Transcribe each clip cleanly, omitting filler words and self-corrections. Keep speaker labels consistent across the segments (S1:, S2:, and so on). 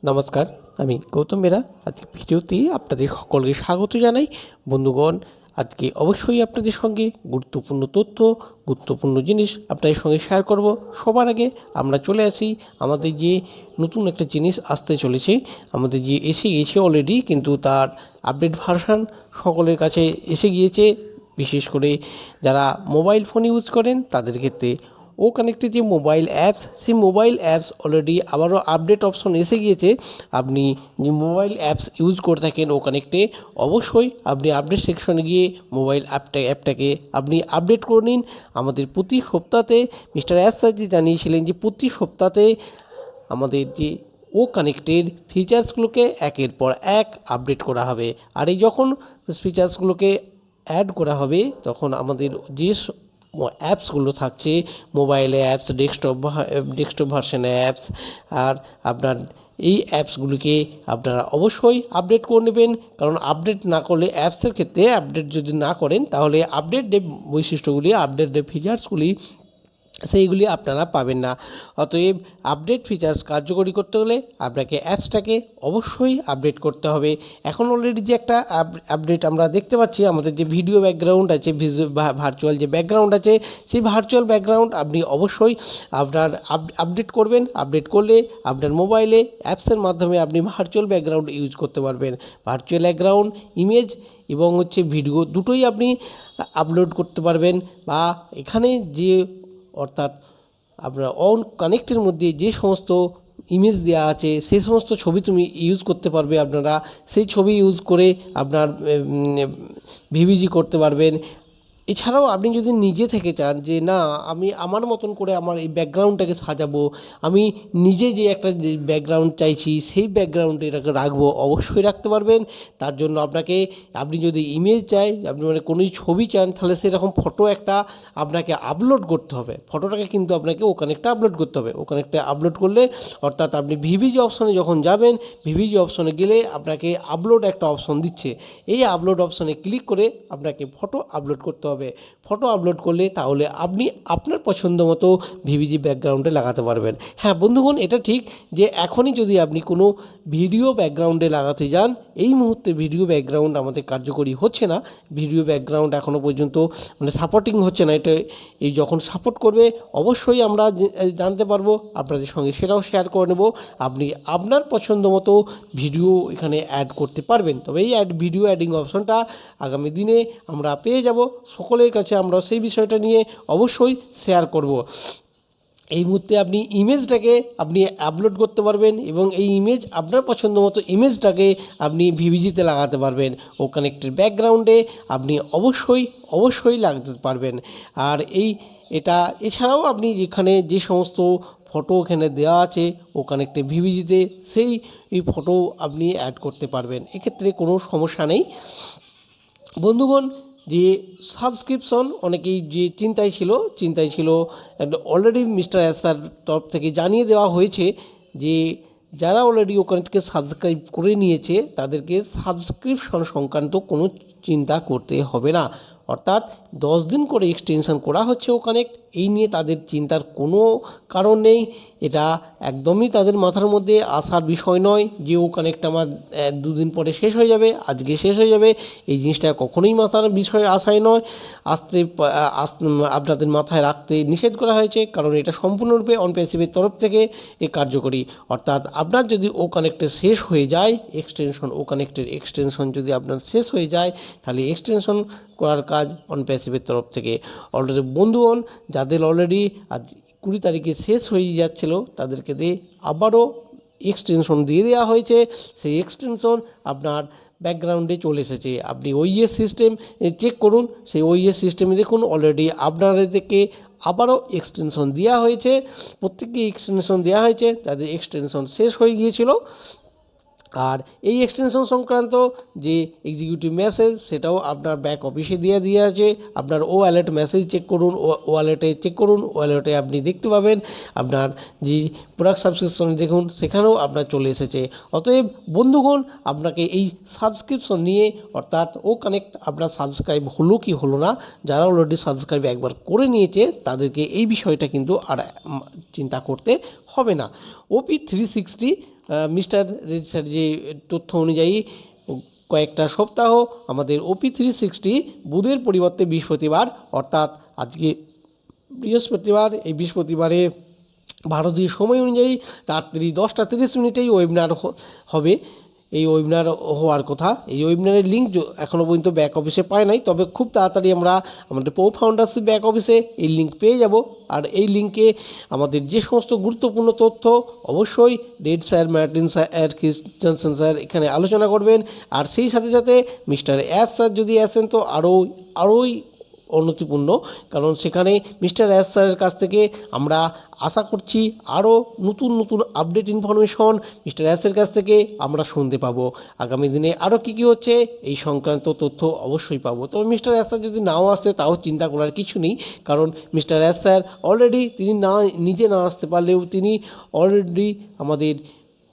S1: নমস্কার, আমি গৌতম বেরা। আজকে ভিডিওতে আপনাদের সকলকে স্বাগত জানাই। বন্ধুগণ, আজকে অবশ্যই আপনাদের সঙ্গে গুরুত্বপূর্ণ তথ্য, গুরুত্বপূর্ণ জিনিস আপনাদের সঙ্গে শেয়ার করব। সবার আগে আমরা চলে আসি আমাদের যে নতুন একটা জিনিস আসতে চলেছে, আমাদের যে এসে গিয়েছে অলরেডি, কিন্তু তার আপডেট ভার্সান সকলের কাছে এসে গিয়েছে। বিশেষ করে যারা মোবাইল ফোন ইউজ করেন তাদের ক্ষেত্রে ও কানেক্টেড যে মোবাইল অ্যাপস, সেই মোবাইল অ্যাপস অলরেডি আবারও আপডেট অপশন এসে গিয়েছে। আপনি যে মোবাইল অ্যাপস ইউজ করে থাকেন ও কানেক্টে, অবশ্যই আপনি আপডেট সেকশনে গিয়ে মোবাইল অ্যাপটাকে আপনি আপডেট করে নিন। আমাদের প্রতি সপ্তাহে মিস্টার অ্যাস স্যার যে জানিয়েছিলেন যে প্রতি সপ্তাহে আমাদের যে ও কানেক্টেড ফিচার্সগুলোকে একের পর এক আপডেট করা হবে। আর এই যখন ফিচার্সগুলোকে অ্যাড করা হবে, তখন আমাদের যে অ্যাপসগুলো থাকছে, mobile apps, desktop version apps, আর আপনার এই অ্যাপসগুলিকে আপনারা অবশ্যই আপডেট করে নেবেন। কারণ আপডেট না করলে, অ্যাপসের ক্ষেত্রে আপডেট যদি না করেন, তাহলে আপডেট যে বৈশিষ্ট্যগুলি, আপডেট যে ফিচার্সগুলি, সেইগুলি আপনারা পাবেন না। অতএব আপডেট ফিচার্স কার্যকরী করতে হলে আপনাকে অ্যাপসটাকে অবশ্যই আপডেট করতে হবে। এখন অলরেডি যে একটা আপডেট আমরা দেখতে পাচ্ছি, আমাদের যে ভিডিও ব্যাকগ্রাউন্ড আছে, ভার্চুয়াল যে ব্যাকগ্রাউন্ড আছে, সেই ভার্চুয়াল ব্যাকগ্রাউন্ড আপনি অবশ্যই আপনার আপডেট করবেন। আপডেট করলে আপনার মোবাইলে অ্যাপসের মাধ্যমে আপনি ভার্চুয়াল ব্যাকগ্রাউন্ড ইউজ করতে পারবেন। ভার্চুয়াল ব্যাকগ্রাউন্ড, ইমেজ এবং ভিডিও দুটোই আপনি আপলোড করতে পারবেন। বা এখানে যে, অর্থাৎ আপনার অন কানেক্টের মধ্যে যে সমস্ত ইমেজ দেওয়া আছে, সেই সমস্ত ছবি তুমি ইউজ করতে পারবে। আপনারা সেই ছবি ইউজ করে আপনার ভিভিজি করতে পারবেন। এছাড়াও আপনি যদি নিজে থেকে চান যে না, আমি আমার মতন করে আমার এই ব্যাকগ্রাউন্ডটাকে সাজাবো, আমি নিজে যে একটা যে ব্যাকগ্রাউন্ড চাইছি সেই ব্যাকগ্রাউন্ডে এটাকে রাখবো, অবশ্যই রাখতে পারবেন। তার জন্য আপনি যদি ইমেজ চাই, আপনি মানে কোনো ছবি চান, তাহলে সেরকম ফটো একটা আপনাকে আপলোড করতে হবে। ফটোটাকে কিন্তু আপনাকে ওখানে একটা আপলোড করতে হবে। ওখানে একটা আপলোড করলে, অর্থাৎ আপনি ভিভিজি অপশনে যখন যাবেন, ভিভিজি অপশনে গেলে আপনাকে আপলোড একটা অপশন দিচ্ছে। এই আপলোড অপশনে ক্লিক করে আপনাকে ফটো আপলোড করতে হবে। ফটো আপলোড করলে তাহলে আপনি আপনার পছন্দ মতো ভিভিজি ব্যাকগ্রাউন্ডে লাগাতে পারবেন। হ্যাঁ বন্ধুগণ, এটা ঠিক যে এখনই যদি আপনি কোনো ভিডিও ব্যাকগ্রাউন্ডে লাগাতে যান, এই মুহূর্তে ভিডিও ব্যাকগ্রাউন্ড আমাদের কার্যকরী হচ্ছে না। ভিডিও ব্যাকগ্রাউন্ড এখনও পর্যন্ত সাপোর্টিং হচ্ছে না। এটা এই যখন সাপোর্ট করবে, অবশ্যই আমরা জানতে পারবো, আপনাদের সঙ্গে সেটাও শেয়ার করে নেব। আপনি আপনার পছন্দ মতো ভিডিও এখানে অ্যাড করতে পারবেন। তবে এই ভিডিও অ্যাডিং অপশনটা আগামী দিনে আমরা পেয়ে যাব। সকলের কাছে আমরা সেই বিষয়টা নিয়ে অবশ্যই শেয়ার করব। এই মুহূর্তে আপনি ইমেজটাকে আপনি আপলোড করতে পারবেন এবং এই ইমেজ, আপনার পছন্দ মতো ইমেজটাকে আপনি ভিভিজিতে লাগাতে পারবেন। ও কানেক্টেড ব্যাকগ্রাউন্ডে আপনি অবশ্যই লাগাতে পারবেন। আর এটা এছাড়াও আপনি এখানে যে সমস্ত ফটো এখানে দেওয়া আছে ও কানেক্টেড ভিভিজিতে, সেই ফটো আপনি অ্যাড করতে পারবেন। এক্ষেত্রে কোনো সমস্যা নেই। বন্ধুগণ, যে সাবস্ক্রিপশন অনেকেই যে চিন্তায় ছিল, অলরেডি মিস্টার অ্যাসার তরফ থেকে জানিয়ে দেওয়া হয়েছে যে যারা অলরেডি ওখানে সাবস্ক্রাইব করে নিয়েছে, তাদেরকে সাবস্ক্রিপশন সংক্রান্ত কোনো চিন্তা করতে হবে না। অর্থাৎ 10 দিন করে এক্সটেনশন করা হচ্ছে ও কানেক্ট, এই নিয়ে তাদের চিন্তার কোনো কারণ নেই। এটা একদমই তাদের মাথার মধ্যে আসার বিষয় নয় যে ও কানেক্ট আমার 2 দিন পরে শেষ হয়ে যাবে, আজকে শেষ হয়ে যাবে। এই জিনিসটা কখনোই মাথার বিষয় আসাই নয়, আপনাদের মাথায় রাখতে নিষেধ করা হয়েছে। কারণ এটা সম্পূর্ণরূপে অনপ্যাসিভের তরফ থেকে কার্যকরী। অর্থাৎ আপনার যদি ও কানেক্টেড শেষ হয়ে যায়, ও কানেক্টেড এক্সটেনশন যদি আপনার শেষ হয়ে যায়, তাহলে এক্সটেনশন করার কাজ অনপ্যাসিভের তরফ থেকে। অলরেডি বন্ধুগণ, যাদের অলরেডি আজ 20 তারিখে শেষ হয়ে যাচ্ছিল, তাদেরকে দিয়ে আবারও এক্সটেনশন দিয়ে দেওয়া হয়েছে। সেই এক্সটেনশন আপনার ব্যাকগ্রাউন্ডে চলে এসেছে। আপনি ওইএস সিস্টেম চেক করুন, সেই ওইএস সিস্টেমে দেখুন অলরেডি আপনাদেরকে আবারও এক্সটেনশন দেওয়া হয়েছে। প্রত্যেককে এক্সটেনশন দেওয়া হয়েছে যাদের এক্সটেনশন শেষ হয়ে গিয়েছিল। আর এই এক্সটেনশন সংক্রান্ত যে এক্সিকিউটিভ মেসেজ, সেটাও আপনার ব্যাক অফিসে দিয়ে আছে। আপনার ওয়ালেট মেসেজ চেক করুন, ওয়ালেটে আপনি দেখতে পাবেন আপনার যে প্রোডাক্ট সাবস্ক্রিপশন দেখুন, সেখানেও আপনার চলে এসেছে। অতএব বন্ধুগণ, আপনাকে এই সাবস্ক্রিপশন নিয়ে, অর্থাৎ ও কানেক্ট আপনার সাবস্ক্রাইব হলো কি হলো না, যারা অলরেডি সাবস্ক্রাইব একবার করে নিয়েছে, তাদেরকে এই বিষয়টা কিন্তু আর চিন্তা করতে হবে না। OP360 মিস্টার রেড স্যার যে তথ্য অনুযায়ী কয়েকটা সপ্তাহ আমাদের OP360 বুধের পরিবর্তে বৃহস্পতিবার, অর্থাৎ আজকে বৃহস্পতিবার, এই বৃহস্পতিবারে ভারতীয় সময় অনুযায়ী রাত্রি 10টা 30 মিনিটেই ওয়েবিনার হবে। এই ওয়েবিনার হওয়ার কথা। এই ওয়েবিনারের লিঙ্ক এখনও পর্যন্ত ব্যাক অফিসে পায় নাই, তবে খুব তাড়াতাড়ি আমরা আমাদের পো ফাউন্ডার্সিপ ব্যাক অফিসে এই লিঙ্ক পেয়ে যাব। আর এই লিঙ্কে আমাদের যে সমস্ত গুরুত্বপূর্ণ তথ্য অবশ্যই red sir, Martin sir, Christensen sir এখানে আলোচনা করবেন। আর সেই সাথে সাথে মিস্টার এস স্যার যদি আসেন তো আরোই উন্নতিপূর্ণ, কারণ সেখানে মিস্টার এস স্যারের কাছ থেকে আমরা আশা করছি আরও নতুন নতুন আপডেট ইনফরমেশন মিস্টার এসের কাছ থেকে আমরা শুনতে পাবো। আগামী দিনে আরও কী কী হচ্ছে এই সংক্রান্ত তথ্য অবশ্যই পাবো। তবে মিস্টার এস স্যার যদি নাও আসে তাও চিন্তা করার কিছু নেই, কারণ মিস্টার এস স্যার অলরেডি তিনি নিজে না আসতে পারলেও তিনি অলরেডি আমাদের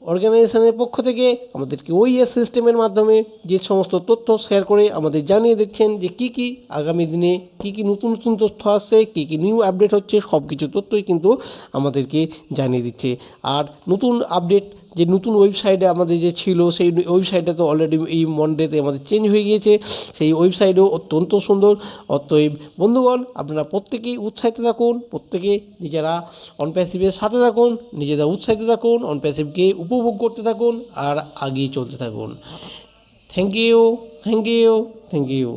S1: অর্গানাইজেশনের পক্ষ থেকে আমাদেরকে OES সিস্টেমের মাধ্যমে যে সমস্ত তথ্য শেয়ার করে আমাদের জানিয়ে দিচ্ছেন যে কী কী আগামী দিনে কী কী নতুন নতুন তথ্য আসছে, কী কী নিউ আপডেট হচ্ছে, সব কিছু তথ্যই কিন্তু আমাদেরকে জানিয়ে দিচ্ছে। আর নতুন আপডেট যে নতুন ওয়েবসাইটে আমাদের যে ছিল সেই ওয়েবসাইটটা তো অলরেডি এই মনডেতে আমাদের চেঞ্জ হয়ে গিয়েছে। সেই ওয়েবসাইটও অত্যন্ত সুন্দর। অতএব বন্ধুগণ, আপনারা প্রত্যেকেই উৎসাহিত থাকুন, প্রত্যেকে নিজেরা অনপ্যাসিভের সাথে থাকুন, নিজেরা উৎসাহিত থাকুন, অনপ্যাসিভকে উপভোগ করতে থাকুন আর আগিয়ে চলতে থাকুন। Thank you, thank you, thank you.